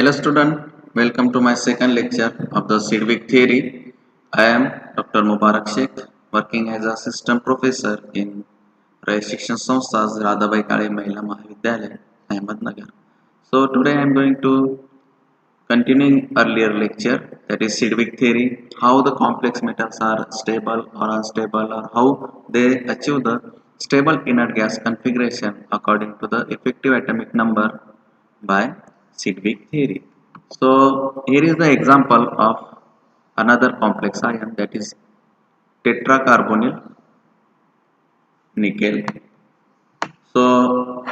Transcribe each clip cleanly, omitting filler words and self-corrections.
Hello student, welcome to my second lecture of the Sidwick theory. I am Dr. Mubarak Sheikh, working as assistant professor in Raya Shikshan Samsthas Radhabai Kale Mahila Mahavidyalaya, Ahmednagar. So today I am going to continuing earlier lecture, that is Sidwick theory, how the complex metals are stable or unstable, or how they achieve the stable inert gas configuration according to the effective atomic number by Sidwick theory. So here is the example of another complex ion, that is tetracarbonyl nickel. So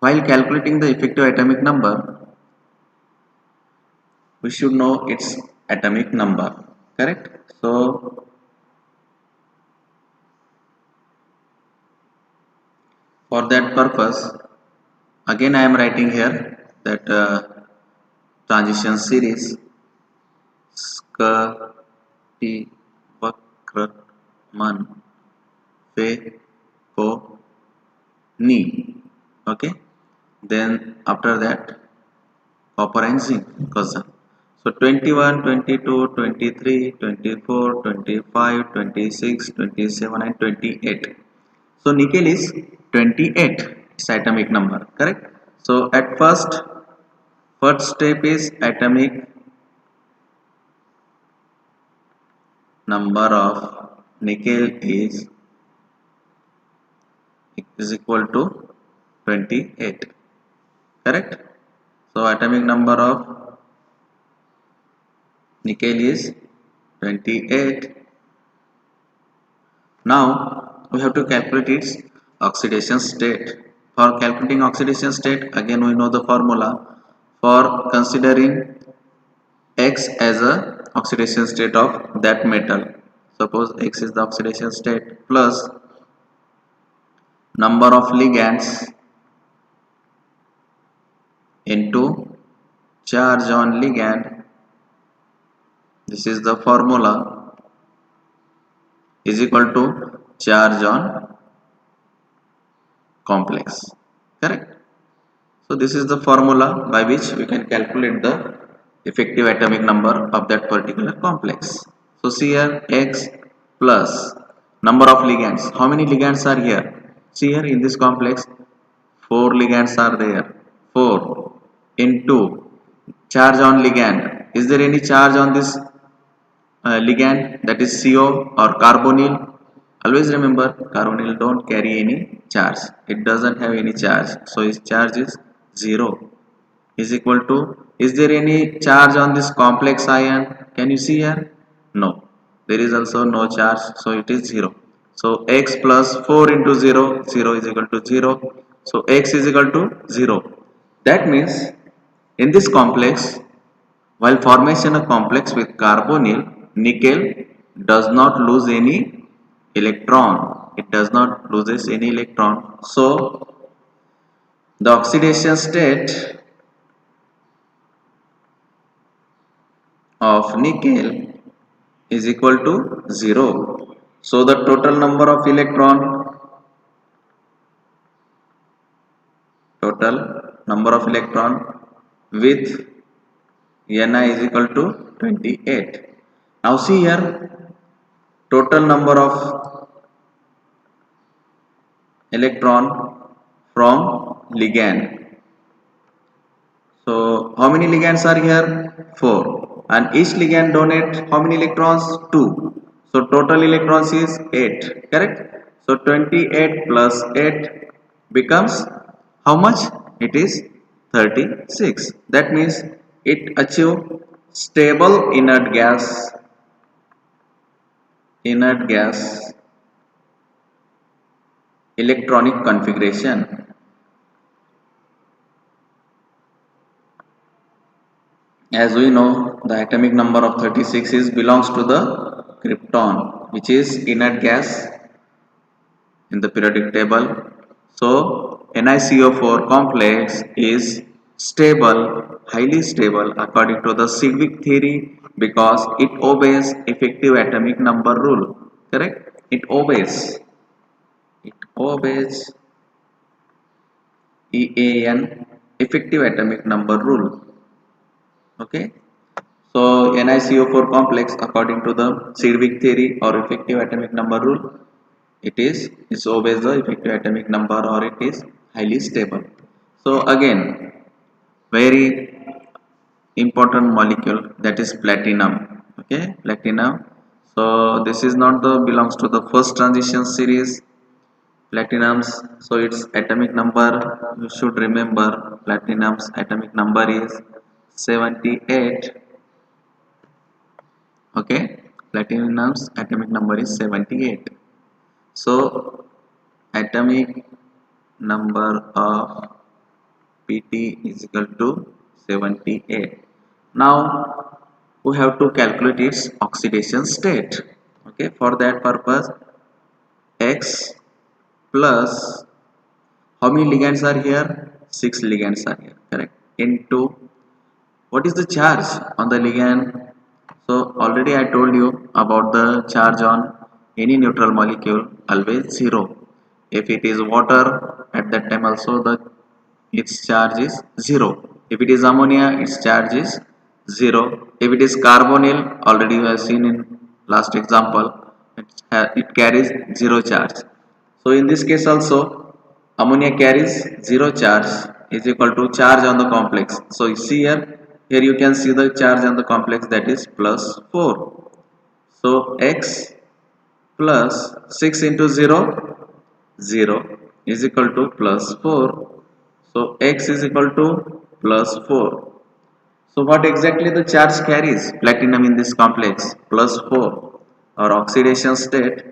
while calculating the effective atomic number, we should know its atomic number, correct? So for that purpose, again I am writing here that transition series Skati Vakraman Fe Ko Ni. Okay, then after that copper and zinc cousin. So 21, 22, 23, 24, 25, 26, 27 and 28. So nickel is 28, its atomic number, correct? So at first step is atomic number of nickel is equal to 28, correct? So atomic number of nickel is 28. Now we have to calculate its oxidation state. For calculating oxidation state, again we know the formula for considering X as a oxidation state of that metal. Suppose X is the oxidation state plus number of ligands into charge on ligand. This is the formula, is equal to charge on complex, correct? So this is the formula by which we can calculate the effective atomic number of that particular complex. So see here, X plus number of ligands. How many ligands are here? See here in this complex 4 ligands are there. 4 into charge on ligand. Is there any charge on this ligand, that is CO or carbonyl? Always remember, carbonyl don't carry any charge. It doesn't have any charge. So its charge is 0. Is equal to, is there any charge on this complex ion? Can you see here? No. There is also no charge. So it is 0. So X plus 4 into 0, 0 is equal to 0. So X is equal to 0. That means in this complex, while formation of complex with carbonyl, nickel does not lose any electron. It does not loses any electron. So the oxidation state of nickel is equal to 0. So the total number of electron with Ni is equal to 28. Now see here, total number of electron from ligand. So how many ligands are here? 4. And each ligand donate how many electrons? 2. So total electrons is 8. Correct? So 28 plus 8 becomes how much? It is 36. That means it achieve stable inert gas electronic configuration. As we know, the atomic number of 36 is belongs to the krypton, which is inert gas in the periodic table. So NiCO4 complex is stable, highly stable according to the Sidwick theory, because it obeys effective atomic number rule. Correct? It obeys EAN effective atomic number rule. Okay, so NiCO4 complex, according to the Sedgwick theory or effective atomic number rule, it obeys the effective atomic number, or it is highly stable. So again, very important molecule, that is platinum. Okay, platinum. So this is not the belongs to the first transition series platinums. So its atomic number, you should remember, platinum's atomic number is 78. Okay, platinum's atomic number is 78. So atomic number of Pt is equal to 78. Now we have to calculate its oxidation state. Okay, for that purpose, X plus, how many ligands are here? 6 ligands are here, correct, into what is the charge on the ligand. So already I told you about the charge on any neutral molecule, always 0. If it is water, at that time also its charge is 0. If it is ammonia, its charge is 0. If it is carbonyl, already you have seen in last example, it carries 0 charge. So in this case also, ammonia carries 0 charge, is equal to charge on the complex. So you see here you can see the charge on the complex, that is plus 4. So X plus 6 into 0, 0 is equal to plus 4. So X is equal to plus 4. So what exactly the charge carries platinum in this complex? Plus 4. Or oxidation state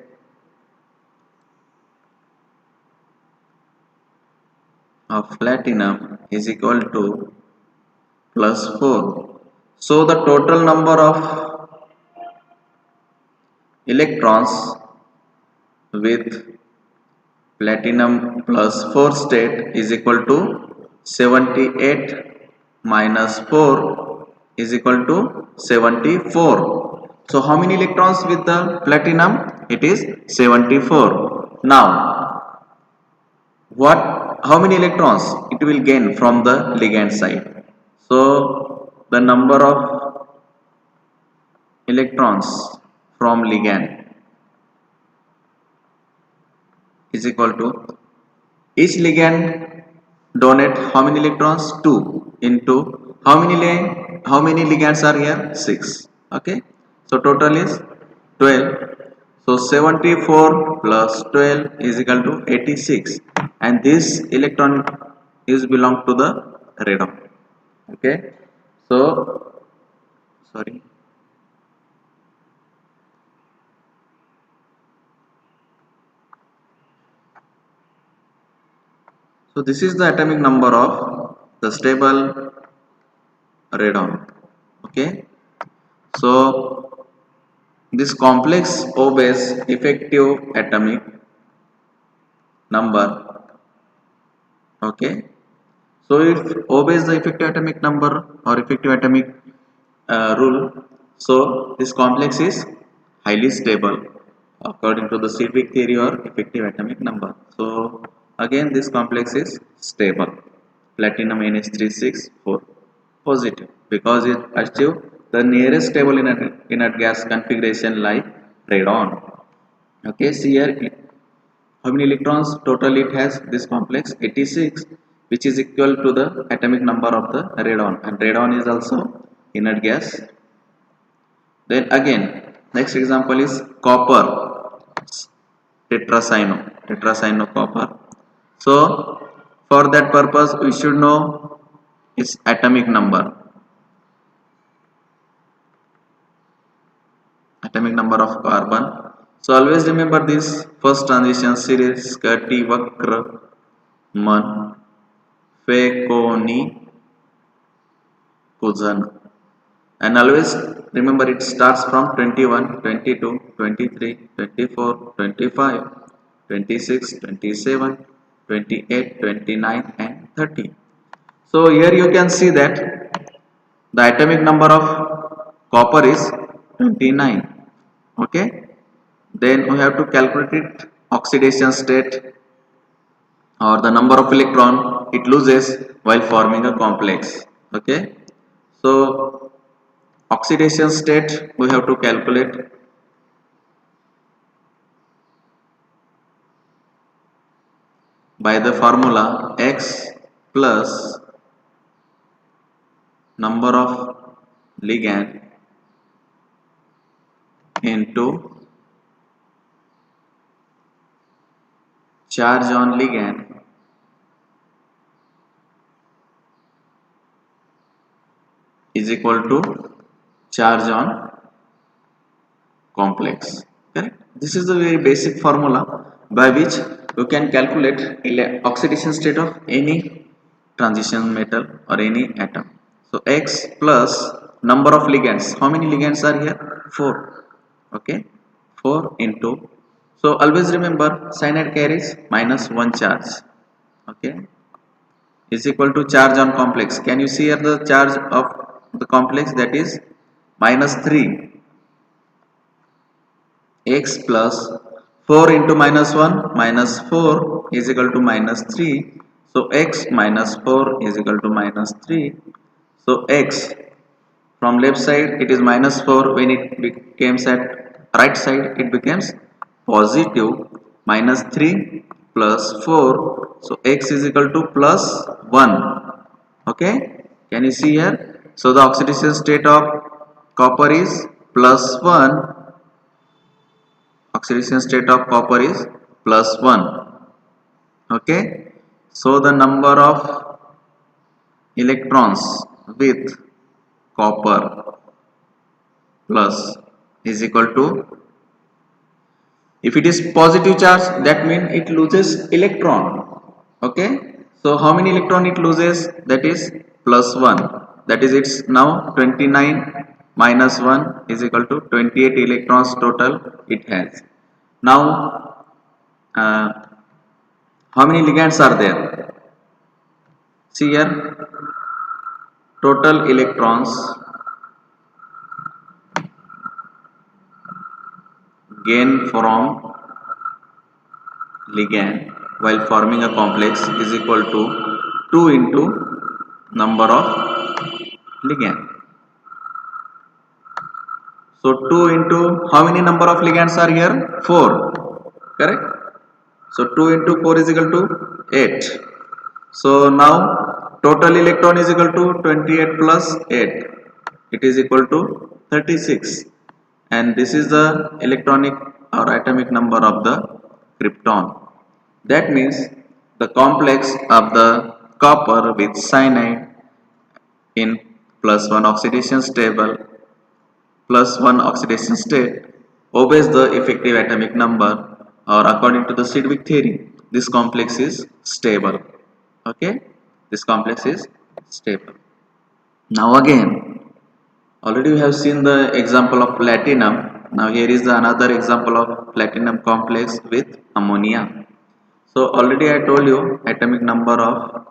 of platinum is equal to plus 4. So the total number of electrons with platinum plus 4 state is equal to 78 minus 4 is equal to 74. So how many electrons with the platinum? It is 74. Now how many electrons it will gain from the ligand side? So the number of electrons from ligand is equal to, each ligand donate how many electrons? 2 into how many ligands are here? 6. Okay, so total is 12. So 74 plus 12 is equal to 86, and this electron is belong to the radon. Okay, so sorry, so this is the atomic number of the stable radon. Okay, so this complex obeys effective atomic number. Okay, so it obeys the effective atomic number or effective atomic rule. So this complex is highly stable according to the Sedgwick theory or effective atomic number. So again, this complex is stable, platinum NH364 positive, because it achieved the nearest stable inert gas configuration like radon. Okay, see here, how many electrons total it has, this complex? 86, which is equal to the atomic number of the radon, and radon is also inert gas. Then again, next example is copper tetracyano copper. So for that purpose, we should know its atomic number of carbon. So always remember this first transition series, Skirty Vakra Man Fekoni Kuzan, and always remember it starts from 21, 22, 23, 24, 25, 26, 27, 28, 29 and 30. So here you can see that the atomic number of copper is 29. Okay, then we have to calculate it oxidation state or the number of electron it loses while forming a complex. Okay, so oxidation state we have to calculate by the formula X plus number of ligand into charge on ligand is equal to charge on complex. Correct? This is the very basic formula by which you can calculate oxidation state of any transition metal or any atom. So X plus number of ligands. How many ligands are here? 4. Okay, 4 into. So always remember cyanide carries minus 1 charge. Okay, is equal to charge on complex. Can you see here the charge of the complex, that is minus 3. X plus 4 into minus 1 minus 4 is equal to minus 3. So x minus 4 is equal to minus 3. So x from left side it is minus 4, when it becomes at right side it becomes positive minus 3 plus 4. So x is equal to plus 1. Okay, can you see here? So the oxidation state of copper is plus 1. Oxidation state of copper is plus 1. Okay, so the number of electrons with copper plus is equal to, if it is positive charge that means it loses electron. Okay, so how many electron it loses? That is plus 1. That is it's now 29 minus 1 is equal to 28 electrons total it has. Now how many ligands are there? See here, total electrons gained from ligand while forming a complex is equal to 2 into number of ligand. So 2 into how many number of ligands are here? 4. Correct? So 2 into 4 is equal to 8. So now total electron is equal to 28 plus 8. It is equal to 36. And this is the electronic or atomic number of the krypton. That means the complex of the copper with cyanide in plus 1 oxidation stable plus 1 oxidation state obeys the effective atomic number, or according to the Sedgwick theory this complex is stable. Okay, this complex is stable. Now again, already we have seen the example of platinum. Now here is the another example of platinum complex with ammonia. So already I told you atomic number of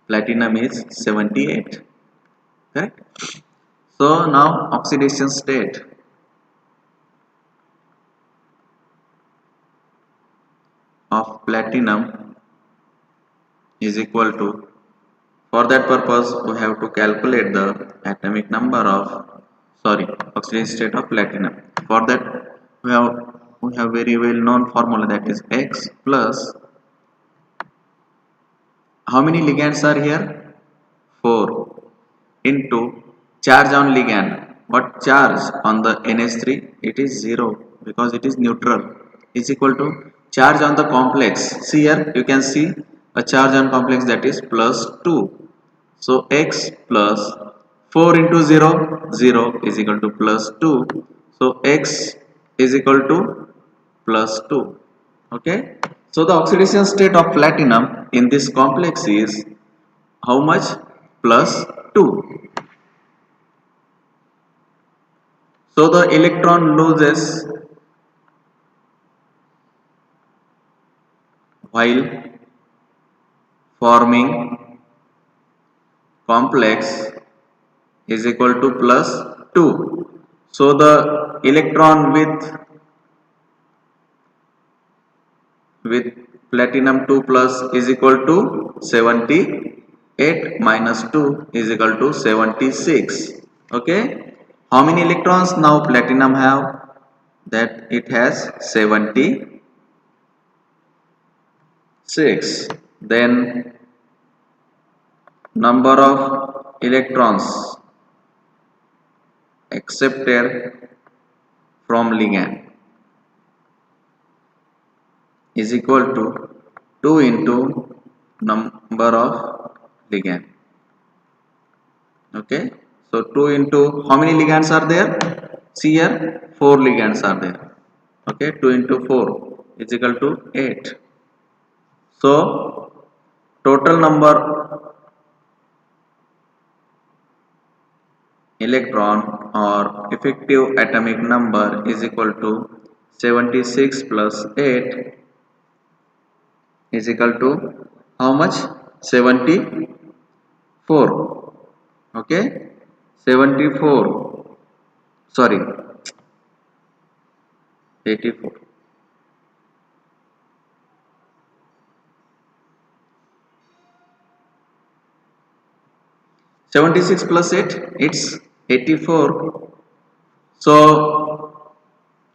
platinum is 78. Correct? So now oxidation state of platinum is equal to, for that purpose we have to calculate the atomic number of oxidation state of platinum. For that we have very well known formula, that is X plus how many ligands are here? 4 into charge on ligand. What charge on the NH3? It is 0 because it is neutral, is equal to charge on the complex. See here, you can see a charge on complex, that is plus 2. So X plus 4 into 0, 0 is equal to plus 2. So X is equal to plus 2. Okay. So the oxidation state of platinum in this complex is how much? Plus 2. So the electron loses while forming complex is equal to plus 2. So the electron with platinum 2 plus is equal to 78 minus 2 is equal to 76. Okay, how many electrons now platinum have? That it has 76. Then number of electrons accepted from ligand is equal to 2 into number of ligand. Okay, so 2 into how many ligands are there? See here, 4 ligands are there. Okay, 2 into 4 is equal to 8. So total number electron or effective atomic number is equal to 76 plus 8 is equal to how much? 74. Okay, 74, sorry, 84. 76 plus 8, it's 84. So,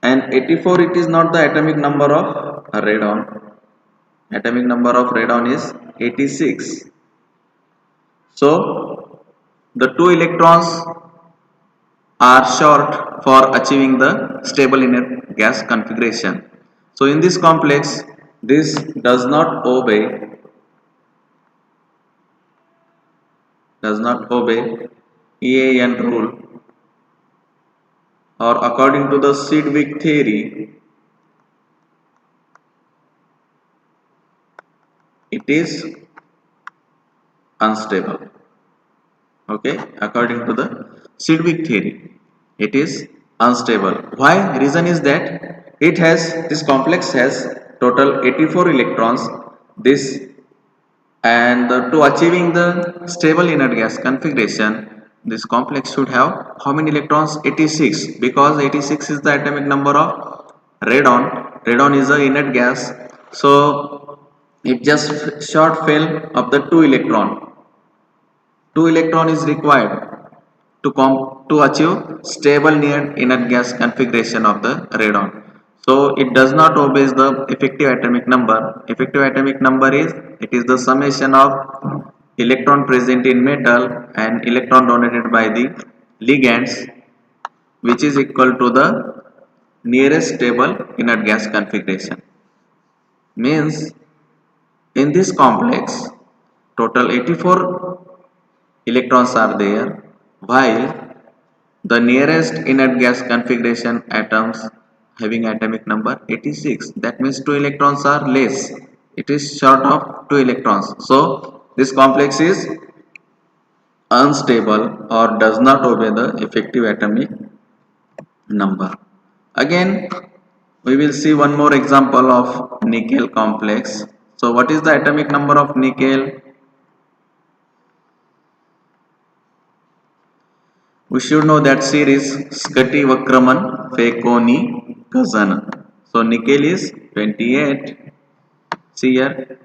and 84, it is not the atomic number of radon. Atomic number of radon is 86. So the two electrons are short for achieving the stable inert gas configuration. So in this complex, this does not obey EAN rule, or according to the Sedgwick theory, it is unstable. Okay, according to the Sedgwick theory, it is unstable. Why? Reason is that this complex has total 84 electrons. This, and to achieving the stable inert gas configuration, this complex should have how many electrons? 86, because 86 is the atomic number of radon. Radon is a inert gas, so it just short fell of the 2 electron. 2 electron is required to achieve stable near inert gas configuration of the radon. So it does not obey the effective atomic number. Effective atomic number is, it is the summation of electron present in metal and electron donated by the ligands, which is equal to the nearest stable inert gas configuration. Means in this complex total 84 electrons are there, while the nearest inert gas configuration atoms having atomic number 86. That means 2 electrons are less. It is short of 2 electrons. So this complex is unstable or does not obey the effective atomic number. Again, we will see one more example of nickel complex. So what is the atomic number of nickel? We should know that series Scuti Vakraman Fekoni Kazan. So nickel is 28. See here,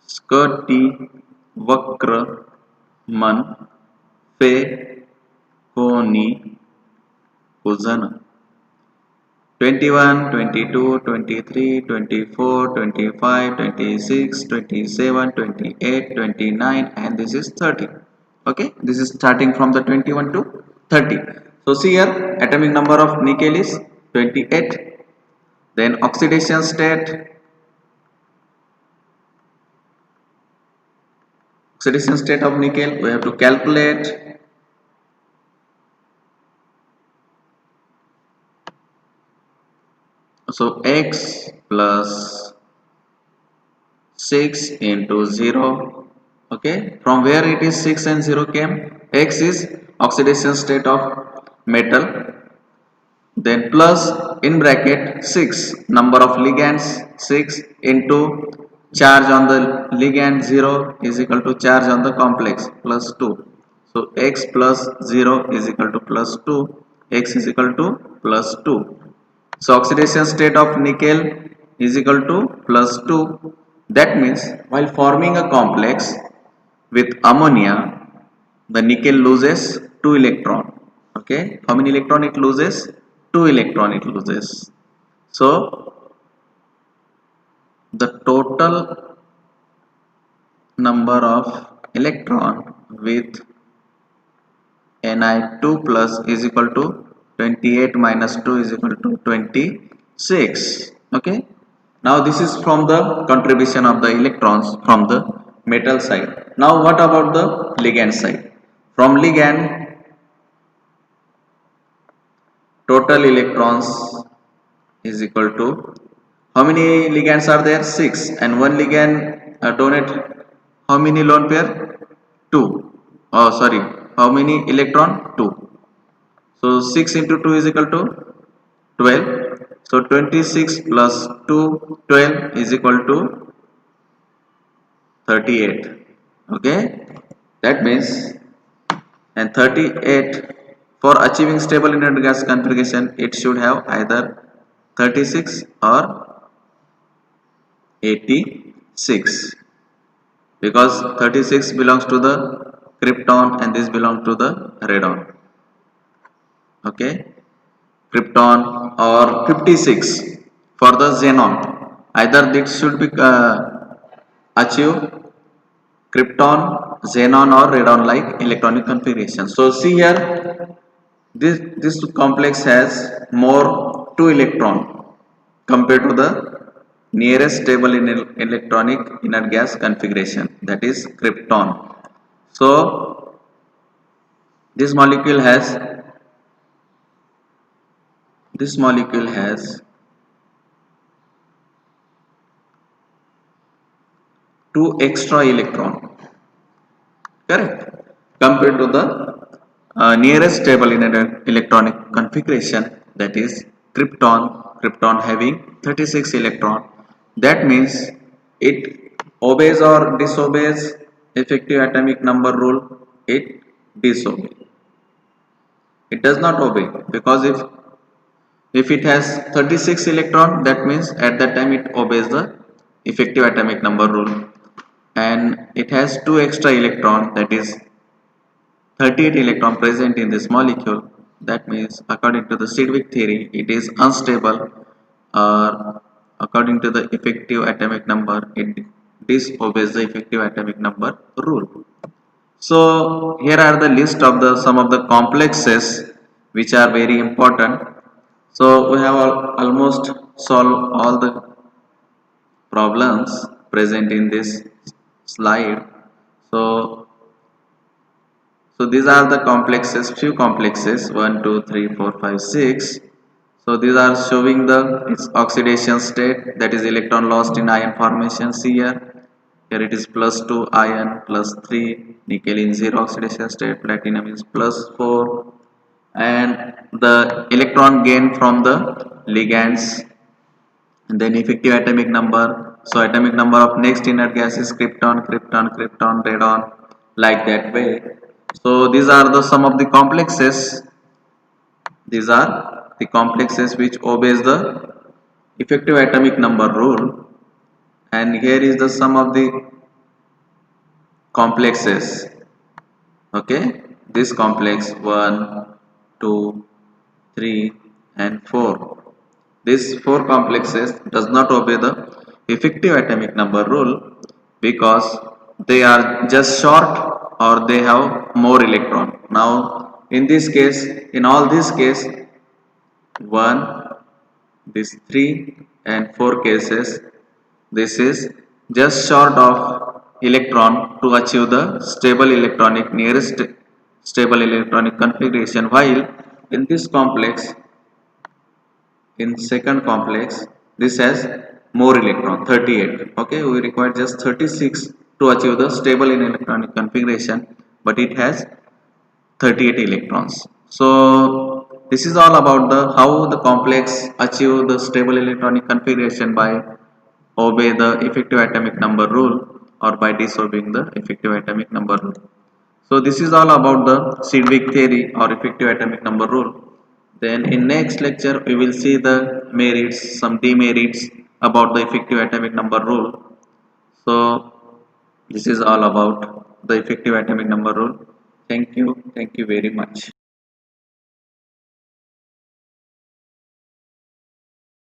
Scuti Vakraman Fekoni Kazan. 21, 22, 23, 24, 25, 26, 27, 28, 29, and this is 30. Okay, this is starting from the 21 to 30. So see here, atomic number of nickel is 28. Then oxidation state of nickel we have to calculate. So x plus 6 into 0. Okay, from where it is 6 and 0 came? X is oxidation state of metal, then plus in bracket 6 number of ligands, 6 into charge on the ligand 0 is equal to charge on the complex plus 2. So x plus 0 is equal to plus 2, x is equal to plus 2. So oxidation state of nickel is equal to plus 2. That means while forming a complex with ammonia, the nickel loses 2 electron. Okay, how many electron it loses? 2 electron it loses. So the total number of electron with Ni2 plus is equal to 28 minus 2 is equal to 26. Okay. Now this is from the contribution of the electrons from the metal side. Now what about the ligand side? From ligand, total electrons is equal to, how many ligands are there? 6, and one ligand donate how many lone pair? 2. Oh sorry, how many electron? 2. So 6 into 2 is equal to 12. So 26 plus 2, 12 is equal to 38. Okay, that means, and 38, for achieving stable inert gas configuration it should have either 36 or 86, because 36 belongs to the krypton and this belongs to the radon. Okay, krypton, or 56 for the xenon, either this should be achieve krypton, xenon or radon like electronic configuration. So see here, this complex has more 2 electron compared to the nearest stable in electronic inert gas configuration, that is krypton. So this molecule has this molecule has 2 extra electron, correct, compared to the nearest stable in an electronic configuration, that is krypton having 36 electron. That means it obeys or disobeys effective atomic number rule. It disobeys, it does not obey, because if it has 36 electron, that means at that time it obeys the effective atomic number rule, and it has 2 extra electron, that is 38 electron present in this molecule. That means according to the Sedgwick theory it is unstable, or according to the effective atomic number it disobeys the effective atomic number rule. So here are the list of the some of the complexes which are very important. So we have almost solved all the problems present in this slide. So these are the complexes, few complexes, 1 2 3 4 5 6. So these are showing the its oxidation state, that is electron lost in ion formation. See here it is plus 2 ion, plus 3, nickel in 0 oxidation state, platinum is plus 4, and the electron gain from the ligands, and then effective atomic number. So atomic number of next inert gas is krypton, radon, like that way. So these are the some of the complexes. These are the complexes which obeys the effective atomic number rule, and here is the sum of the complexes. Okay, this complex 1, 2, 3 and 4. These 4 complexes does not obey the effective atomic number rule, because they are just short or they have more electron. Now in this case, in all this case, 1, this 3 and 4 cases, this is just short of electron to achieve the stable electronic nearest stable electronic configuration, while in this complex, in second complex, this has more electron, 38. Okay, we require just 36 to achieve the stable in electronic configuration, but it has 38 electrons. So this is all about the how the complex achieve the stable electronic configuration by obey the effective atomic number rule or by disobeying the effective atomic number rule. So this is all about the Sedgwick theory or effective atomic number rule. Then in next lecture we will see the merits, some demerits about the effective atomic number rule. So this is all about the effective atomic number rule. Thank you very much.